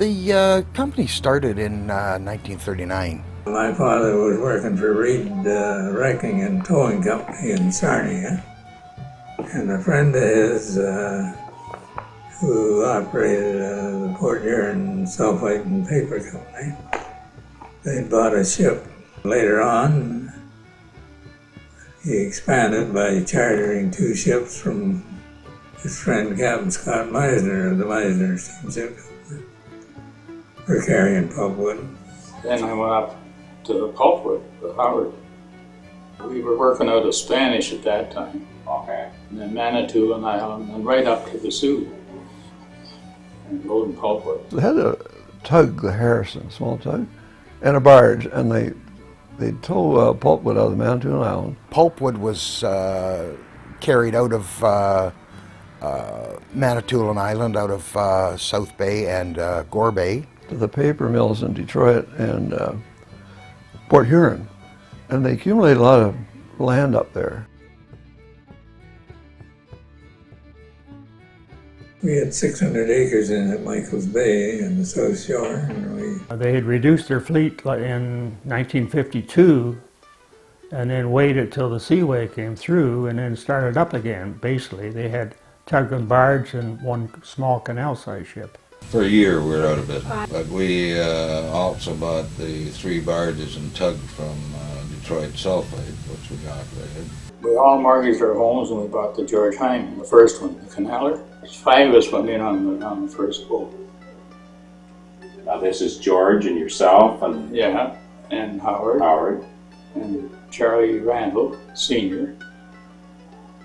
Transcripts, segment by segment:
The company started in 1939. My father was working for Reed Wrecking and Towing Company in Sarnia, and a friend of his who operated the Port Huron Sulphite and Paper Company, they bought a ship. Later on, he expanded by chartering 2 ships from his friend Captain Scott Meisner of the Meisner Steamship Company for carrying pulpwood. Then I went up to the pulpwood with Howard. We were working out of Spanish at that time. Okay. And then Manitoulin Island and right up to the Sioux. And loading pulpwood. They had a tug, the Harrison, small tug, and a barge, and they'd tow pulpwood out of the Manitoulin Island. Pulpwood was carried out of Manitoulin Island, out of South Bay and Gore Bay. To the paper mills in Detroit and Port Huron, and they accumulated a lot of land up there. We had 600 acres in at Michael's Bay in the South Shore, and They had reduced their fleet in 1952 and then waited till the Seaway came through and then started up again. Basically, they had tug and barge and 1 small canal-sized ship. For a year we were out of business, but we also bought the 3 barges and tug from Detroit Sulphite, which we operated. We all mortgaged our homes and we bought the George Hindman, the first one, the canaler. 5 of us went in on the first boat. Now this is George and yourself and Yeah, and Howard. And Charlie Randall, Sr.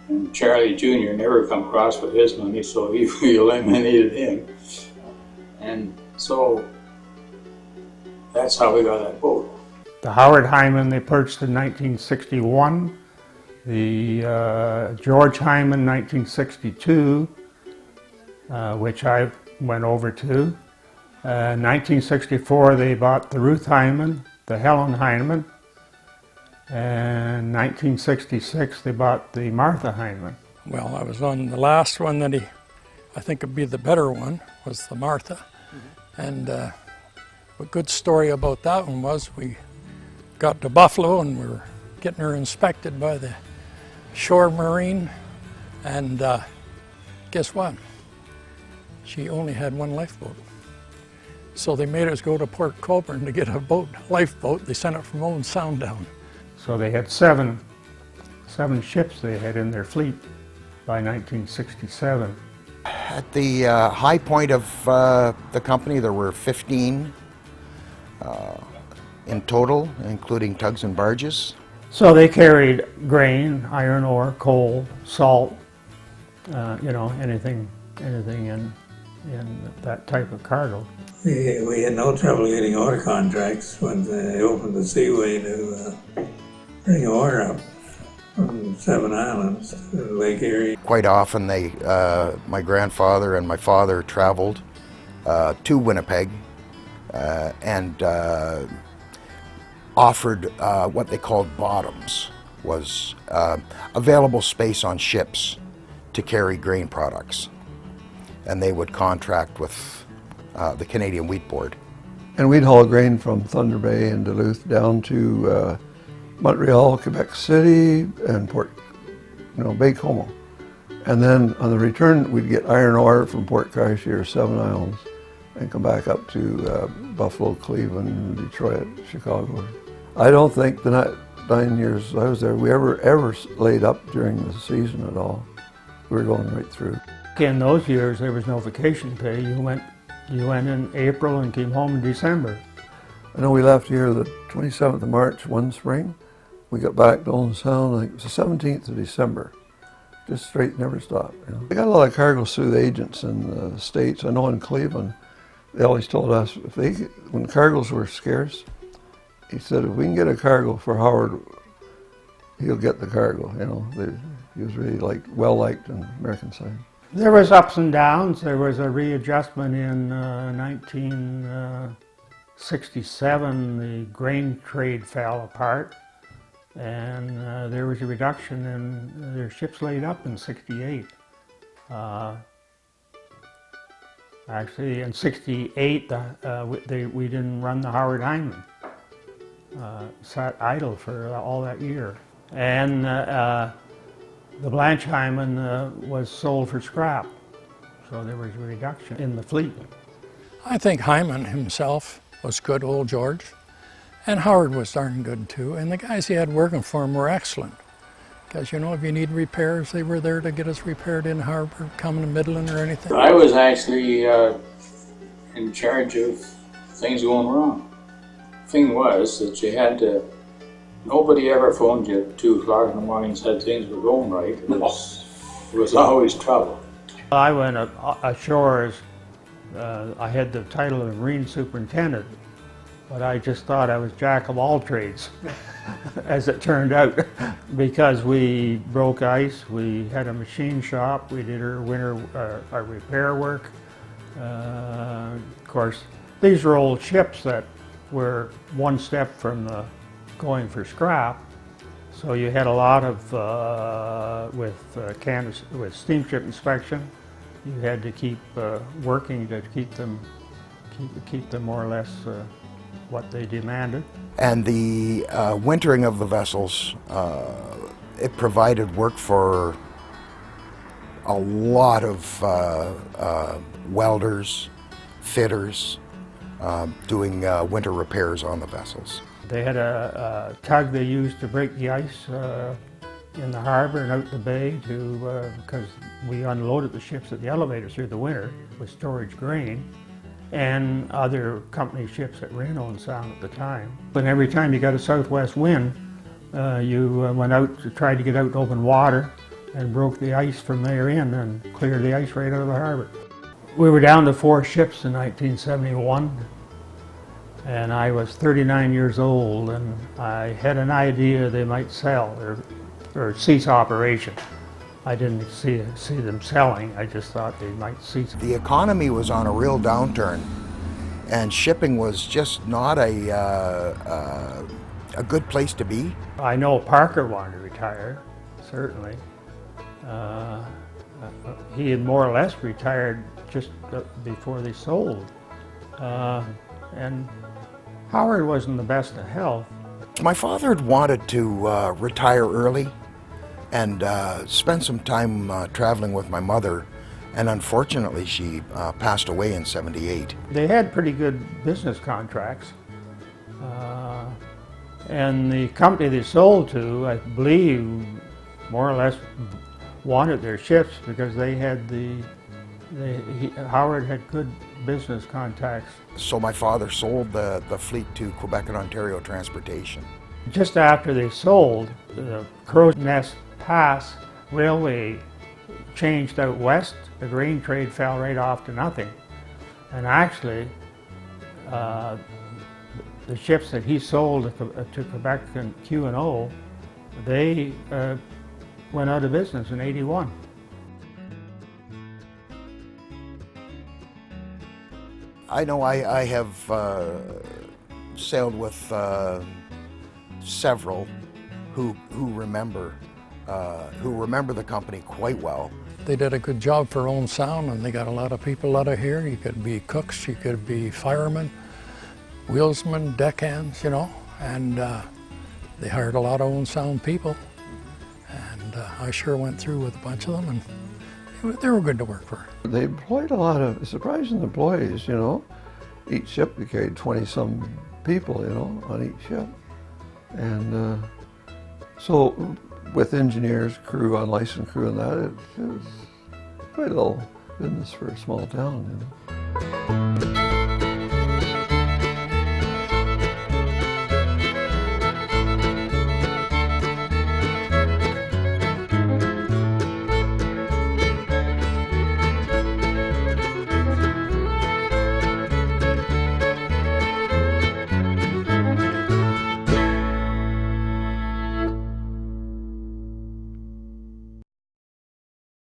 And Charlie Jr. never come across with his money, so we eliminated him. And so that's how we got that boat. The Howard Hyman they purchased in 1961, the George Hyman 1962, which I went over to. 1964 they bought the Ruth Hyman, the Helen Hyman, and 1966 they bought the Martha Hyman. Well, I was on the last one that I think would be the better one, was the Martha. And a good story about that one was we got to Buffalo and we were getting her inspected by the Shore Marine, and guess what? She only had 1 lifeboat. So they made us go to Port Colborne to get a lifeboat. They sent it from Owen Sound down. So they had seven ships they had in their fleet by 1967. At the high point of the company, there were 15 in total, including tugs and barges. So they carried grain, iron ore, coal, salt, anything in that type of cargo. we had no trouble getting ore contracts when they opened the Seaway to bring ore up from 7 Islands to Lake Erie. Quite often my grandfather and my father traveled to Winnipeg and offered what they called bottoms, was available space on ships to carry grain products. And they would contract with the Canadian Wheat Board. And we'd haul grain from Thunder Bay and Duluth down to Montreal, Quebec City, and Baie-Comeau. And then on the return, we'd get iron ore from Port Cartier or 7 Islands and come back up to Buffalo, Cleveland, Detroit, Chicago. I don't think the 9 years I was there, we ever laid up during the season at all. We were going right through. In those years, there was no vacation pay. You went in April and came home in December. I know we left here the 27th of March one spring. We got back to Owen Sound, I think it was the 17th of December. Just straight, never stopped. They got a lot of cargoes through the agents in the States. I know in Cleveland, they always told us, when cargoes were scarce, he said, if we can get a cargo for Howard, he'll get the cargo. He was really well-liked on the American side. There was ups and downs. There was a readjustment in 1967. The grain trade fell apart, and there was a reduction in their ships laid up in '68. Actually, in '68, we didn't run the Howard Hindman. Sat idle for all that year. And the Blanche Hindman was sold for scrap. So there was a reduction in the fleet. I think Hindman himself was good, old George. And Howard was darn good too. And the guys he had working for him were excellent. Because, you know, if you need repairs, they were there to get us repaired in harbor, coming to Midland or anything. I was actually in charge of things going wrong. Thing was that you had to, nobody ever phoned you at 2 o'clock in the morning and said things were going right. It was always trouble. I went ashore as, I had the title of Marine Superintendent, but I just thought I was jack of all trades, as it turned out, because we broke ice, we had a machine shop, we did our repair work. Of course, these are old ships that were one step from going for scrap, so you had a lot of with steamship inspection. You had to keep working to keep them more or less what they demanded. And the wintering of the vessels, it provided work for a lot of welders, fitters, doing winter repairs on the vessels. They had a tug they used to break the ice in the harbor and out the bay because we unloaded the ships at the elevator through the winter with storage grain and other company ships that were in Owen Sound at the time. But every time you got a southwest wind, you went out to try to get out in open water and broke the ice from there in and cleared the ice right out of the harbor. We were down to 4 ships in 1971, and I was 39 years old, and I had an idea they might sell or cease operation. I didn't see them selling, I just thought they might cease. The economy was on a real downturn, and shipping was just not a good place to be. I know Parker wanted to retire, certainly. He had more or less retired just before they sold. And Howard wasn't the best of health. My father had wanted to retire early and spend some time traveling with my mother, and unfortunately she passed away in '78. They had pretty good business contracts. And the company they sold to, I believe, more or less wanted their ships because they had Howard had good business contacts. So my father sold the fleet to Quebec and Ontario Transportation. Just after they sold, the Crow's Nest Pass Railway changed out west. The grain trade fell right off to nothing. And actually, the ships that he sold to Quebec and Q&O, they went out of business in '81. I know I have sailed with several who remember the company quite well. They did a good job for Owen Sound, and they got a lot of people out of here. You could be cooks, you could be firemen, wheelsmen, deckhands, you know, and they hired a lot of Owen Sound people. And I sure went through with a bunch of them, and they were good to work for. They employed a lot of surprising employees, you know. Each ship they carried 20-some people, you know, on each ship. And so with engineers, crew, unlicensed crew and that, it was quite a little business for a small town, you know.